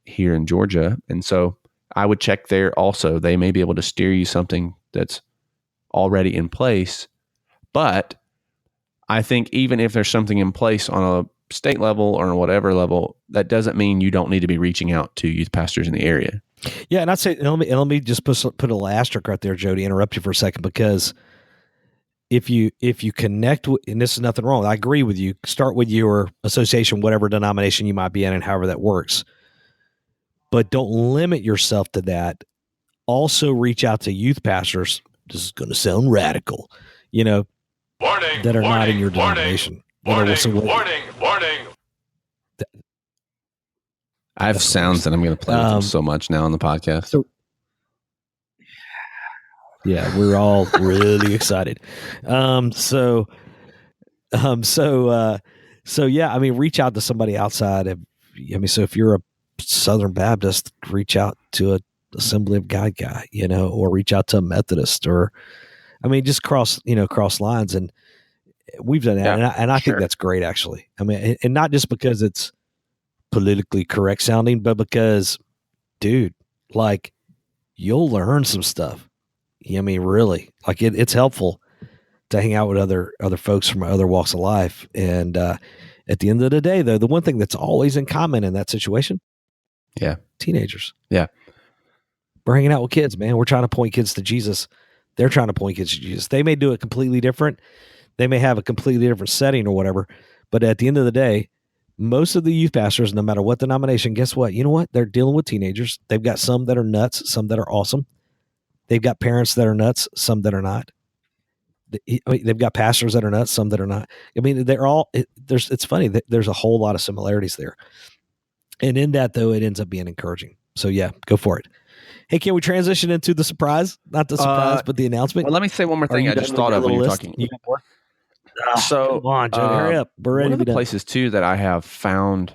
here in Georgia. And so I would check there also. They may be able to steer you something that's already in place. But I think even if there's something in place on a state level or on whatever level, that doesn't mean you don't need to be reaching out to youth pastors in the area. Yeah, and I'd say, and let me just put a little asterisk right there, Jody, interrupt you for a second, because if you connect with, and this is nothing wrong, I agree with you, start with your association, whatever denomination you might be in and however that works. But don't limit yourself to that. Also reach out to youth pastors. This is going to sound radical, that are not in your denomination. Warning. I have sounds that I'm going to play with them so much now on the podcast. So, yeah, we're all really excited. So yeah, reach out to somebody outside of, so if you're a Southern Baptist, reach out to a Assembly of God guy, or reach out to a Methodist, or I mean, just cross lines, and we've done that, and I think that's great, actually. I mean, and not just because it's politically correct sounding, but because, dude, like, you'll learn some stuff. I mean, really, like it's helpful to hang out with other folks from other walks of life. And at the end of the day, though, the one thing that's always in common in that situation, teenagers. Yeah, we're hanging out with kids, man. We're trying to point kids to Jesus. They're trying to point kids to Jesus. They may do it completely different. They may have a completely different setting or whatever. But at the end of the day, most of the youth pastors, no matter what denomination, guess what? You know what? They're dealing with teenagers. They've got some that are nuts, some that are awesome. They've got parents that are nuts, some that are not. They've got pastors that are nuts, some that are not. I mean, they're all, it's funny that there's a whole lot of similarities there. And in that, though, it ends up being encouraging. So yeah, go for it. Hey, can we transition into the surprise? Not the surprise, but the announcement. Well, let me say one more thing I just thought of when you're talking. You got more? So come on, Jody, hurry up. We're ready one of the places too that I have found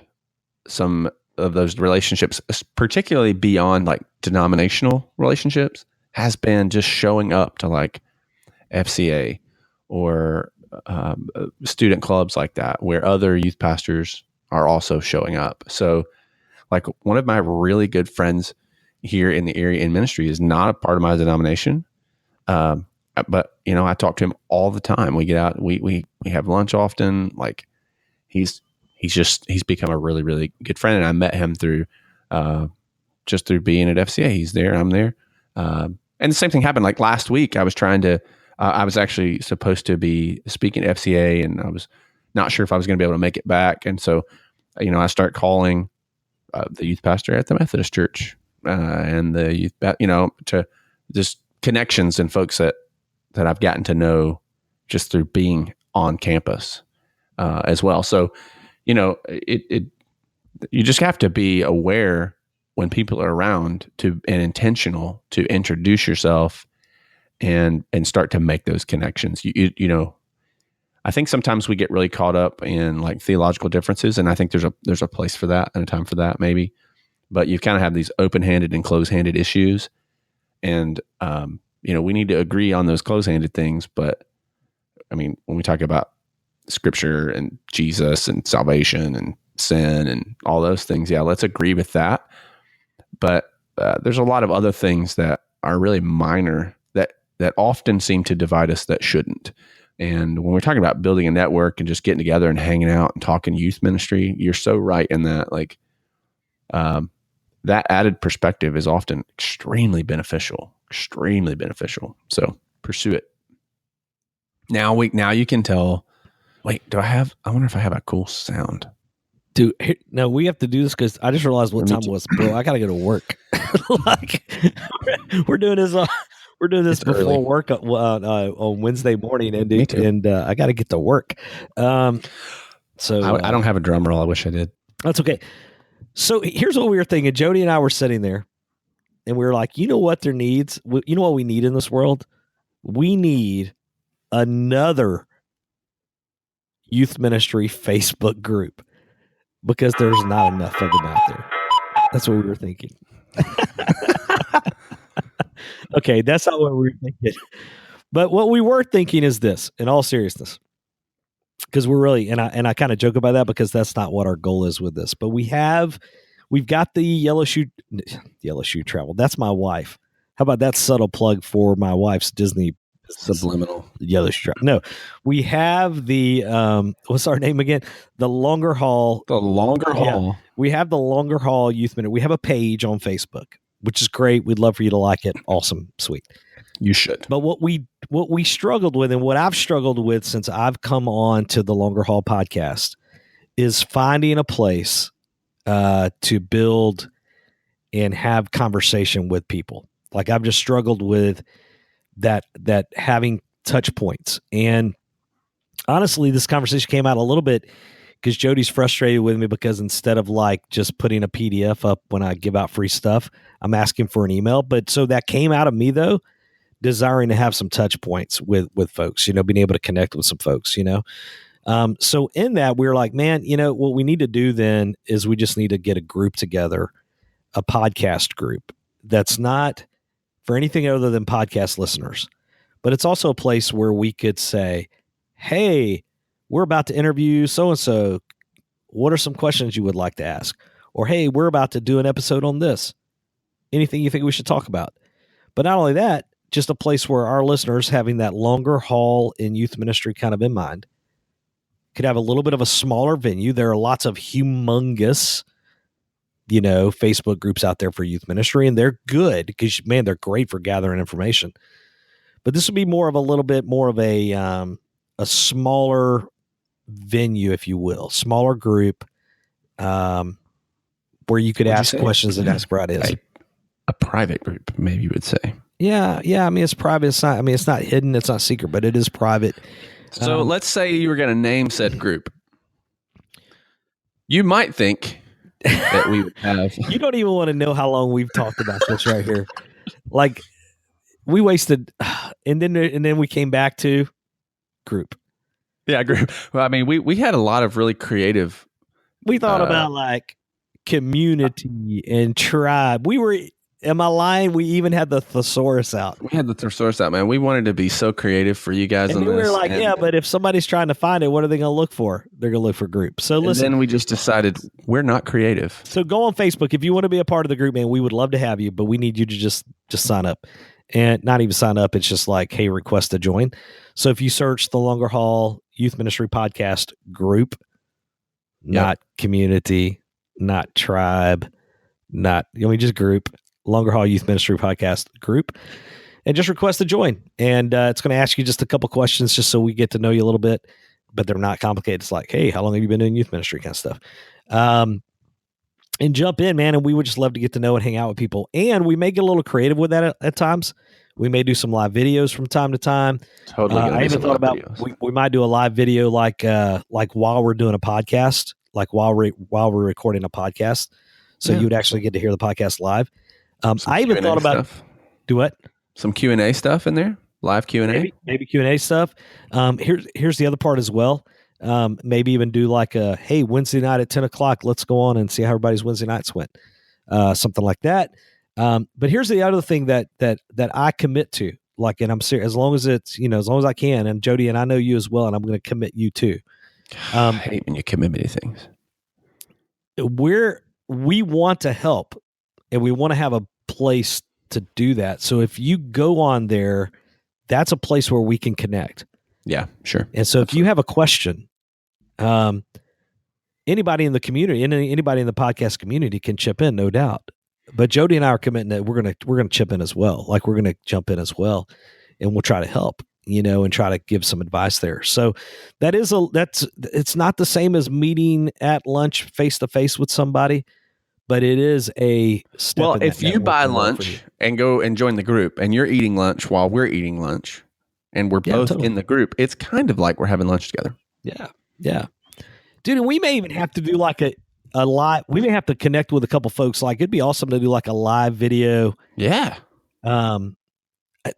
some of those relationships, particularly beyond like denominational relationships, has been just showing up to like FCA or student clubs like that, where other youth pastors are also showing up. So like one of my really good friends here in the area in ministry is not a part of my denomination. But I talk to him all the time. We get out, we have lunch often. Like he's become a really, really good friend. And I met him through being at FCA. He's there, I'm there. And the same thing happened. Like last week, I was actually supposed to be speaking at FCA, and I was not sure if I was going to be able to make it back. And so, I start calling the youth pastor at the Methodist Church and the youth, to just connections and folks that I've gotten to know just through being on campus as well. So, you just have to be aware when people are around and intentional to introduce yourself and start to make those connections. I think sometimes we get really caught up in like theological differences, and I think there's a place for that and a time for that maybe. But you kind of have these open-handed and closed-handed issues, and we need to agree on those close-handed things. But I mean, when we talk about Scripture and Jesus and salvation and sin and all those things, yeah, let's agree with that. But there's a lot of other things that are really minor that often seem to divide us that shouldn't. And when we're talking about building a network and just getting together and hanging out and talking youth ministry, you're so right in that. Like, that added perspective is often extremely beneficial. So pursue it. Now you can tell. Wait, I wonder if I have a cool sound. Dude, no, we have to do this because I just realized what time it was, bro. I gotta go to work. Like, we're doing this. We're doing this before early. Work on Wednesday morning, and I got to get to work. So I don't have a drum roll. I wish I did. That's okay. So here's what we were thinking. Jody and I were sitting there, and we were like, you know what there needs? You know what we need in this world? We need another youth ministry Facebook group, because there's not enough of them out there. That's what we were thinking. Okay, that's not what we were thinking. But what we were thinking is this, in all seriousness, because we're really, and I kind of joke about that because that's not what our goal is with this. But we've got the yellow shoe travel. That's my wife. How about that subtle plug for my wife's Disney subliminal yellow shoe travel? No, we have the what's our name again? The Longer Haul. The Longer Haul. Yeah, we have the Longer Haul Youth Minute. We have a page on Facebook, which is great. We'd love for you to like it. Awesome. Sweet. You should. But what we struggled with, and what I've struggled with since I've come on to the Longer Haul podcast, is finding a place to build and have conversation with people. Like, I've just struggled with that having touch points. And honestly, this conversation came out a little bit because Jody's frustrated with me because instead of like just putting a PDF up when I give out free stuff, I'm asking for an email. But so that came out of me, though, desiring to have some touch points with folks, being able to connect with some folks, So in that, we were like, man, what we need to do then is we just need to get a group together, a podcast group that's not for anything other than podcast listeners, but it's also a place where we could say, hey, we're about to interview so-and-so. What are some questions you would like to ask? Or, hey, we're about to do an episode on this. Anything you think we should talk about? But not only that, just a place where our listeners, having that longer haul in youth ministry kind of in mind, could have a little bit of a smaller venue. There are lots of humongous, Facebook groups out there for youth ministry, and they're good because, man, they're great for gathering information. But this would be a little bit more of a smaller venue, if you will, smaller group, where you could ask questions and ask for ideas. A private group, maybe you would say. Yeah. I mean, it's private. It's not hidden. It's not secret, but it is private. So let's say you were going to name said group. You might think that we would have. You don't even want to know how long we've talked about this right here. Like, we wasted, and then we came back to group. Yeah, group. Well, I mean, we had a lot of really creative. We thought about like community and tribe. Am I lying? We even had the thesaurus out. We had the thesaurus out, man. We wanted to be so creative for you guys. And on this. We were like, but if somebody's trying to find it, what are they going to look for? They're going to look for group. So listen. And then we just decided we're not creative. So go on Facebook. If you want to be a part of the group, man, we would love to have you, but we need you to just sign up. And not even sign up. It's just like, hey, request to join. So if you search the Longer Haul Youth Ministry Podcast group, not community, not tribe, just group, Longer Haul Youth Ministry Podcast group, and just request to join. And it's going to ask you just a couple questions just so we get to know you a little bit, but they're not complicated. It's like, hey, how long have you been doing youth ministry kind of stuff? And jump in, man. And we would just love to get to know and hang out with people. And we may get a little creative with that at times. We may do some live videos from time to time. Totally. I even thought about we might do a live video like while we're doing a podcast, like while we're recording a podcast. So you would actually get to hear the podcast live. I even thought about do what? Some Q&A stuff in there, live Q&A, maybe Q&A stuff. Here's the other part as well. Maybe even do like a, hey, Wednesday night at 10:00, let's go on and see how everybody's Wednesday nights went. Something like that. But here's the other thing that I commit to, like, and I'm serious, as long as it's, as long as I can. And Jody, and I know you as well, and I'm going to commit you too. I hate when you commit me to things. We want to help, and we want to have a place to do that. So if you go on there, that's a place where we can connect. Yeah, sure. And so if you have a question, anybody in the community, anybody in the podcast community can chip in, no doubt. But Jody and I are committing that we're gonna chip in as well. Like, we're gonna jump in as well, and we'll try to help, and try to give some advice there. So it's not the same as meeting at lunch face to face with somebody, but it is a step. Well, if you buy lunch and go and join the group, and you're eating lunch while we're eating lunch, and we're both in the group, it's kind of like we're having lunch together. Yeah. Dude, and we may even have to do like a live. We may have to connect with a couple folks. Like, it'd be awesome to do like a live video. Yeah.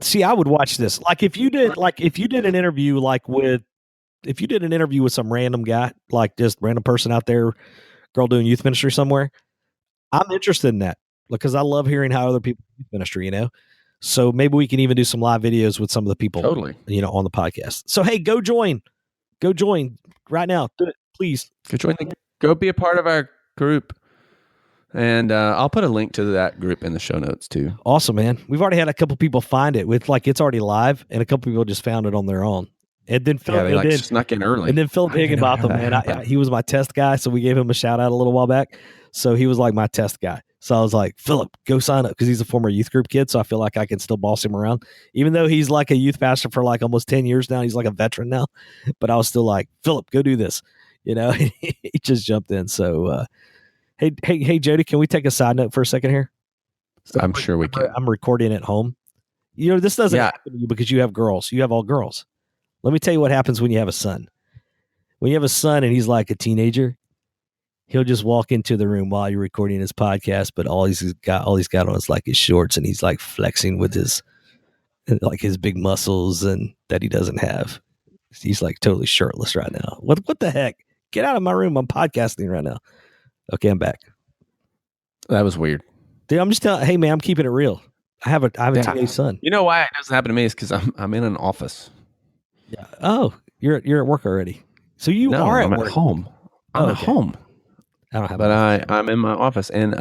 See, I would watch this. Like, if you did an interview with some random guy, like just random person out there, girl doing youth ministry somewhere, I'm interested in that because I love hearing how other people do youth ministry, So maybe we can even do some live videos with some of the people, totally, on the podcast. So, hey, go join right now. Do it, please. Go be a part of our group. And I'll put a link to that group in the show notes too. Awesome, man. We've already had a couple people find it with it's already live, and a couple people just found it on their own. And then Philip, snuck in early. And then Philip Higginbotham, man, he was my test guy, so we gave him a shout out a little while back. So he was like my test guy. So I was like, Philip, go sign up, because he's a former youth group kid. So I feel like I can still boss him around, even though he's like a youth pastor for like almost 10 years now. He's like a veteran now, but I was still like, Philip, go do this. He just jumped in. So, hey, Jody, can we take a side note for a second here? So I'm sure we can. I'm recording at home. This doesn't happen to you because you have girls. You have all girls. Let me tell you what happens when you have a son. When you have a son and he's like a teenager, he'll just walk into the room while you're recording his podcast, but all he's got on is like his shorts, and he's like flexing with his big muscles and that he doesn't have. He's like totally shirtless right now. What the heck? Get out of my room. I'm podcasting right now. Okay, I'm back. That was weird. Dude, I'm just telling, hey man, I'm keeping it real. I have a teenage son. You know why it doesn't happen to me is because I'm in an office. Yeah. Oh, you're at work already. So you are at I'm work. At home. I'm at home. I don't have. But I'm in my office, and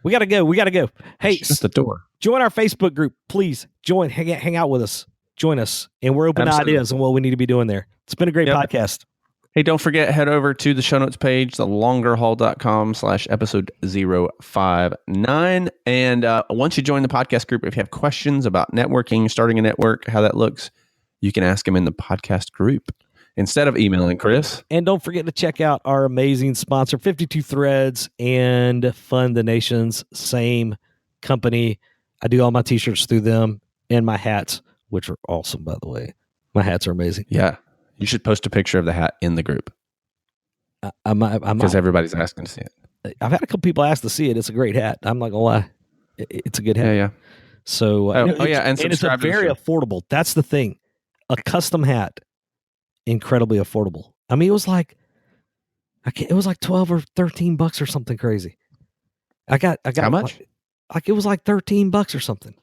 we gotta go. Hey, shut the door. Join our Facebook group, please. Join, hang out with us. Join us, and we're open to ideas on what we need to be doing there. It's been a great podcast. Hey, don't forget, head over to the show notes page, thelongerhaul.com/episode 059. And once you join the podcast group, if you have questions about networking, starting a network, how that looks, you can ask them in the podcast group instead of emailing Chris. And don't forget to check out our amazing sponsor, 52 Threads and Fund the Nations, same company. I do all my t-shirts through them and my hats, which are awesome, by the way. My hats are amazing. Yeah. You should post a picture of the hat in the group. Because everybody's asking to see it. I've had a couple people ask to see it. It's a great hat. I'm not going to lie. It's a good hat. Yeah. So, and it's a very affordable. That's the thing. A custom hat, incredibly affordable. I mean, it was like $12 or $13 or something crazy. I got how much? Like it was like $13 or something.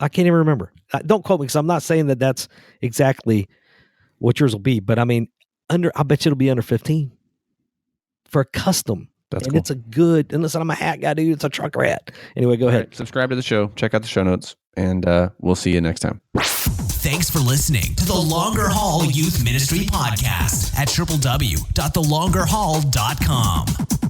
I can't even remember. Don't quote me because I'm not saying that that's exactly what yours will be, but I mean, I bet you it'll be under 15 for a custom. That's and cool. It's a good. And listen, I'm a hat guy, dude. It's a trucker hat. Anyway, go ahead. Right, subscribe to the show. Check out the show notes, and we'll see you next time. Thanks for listening to the Longer Haul Youth Ministry Podcast at www.thelongerhaul.com.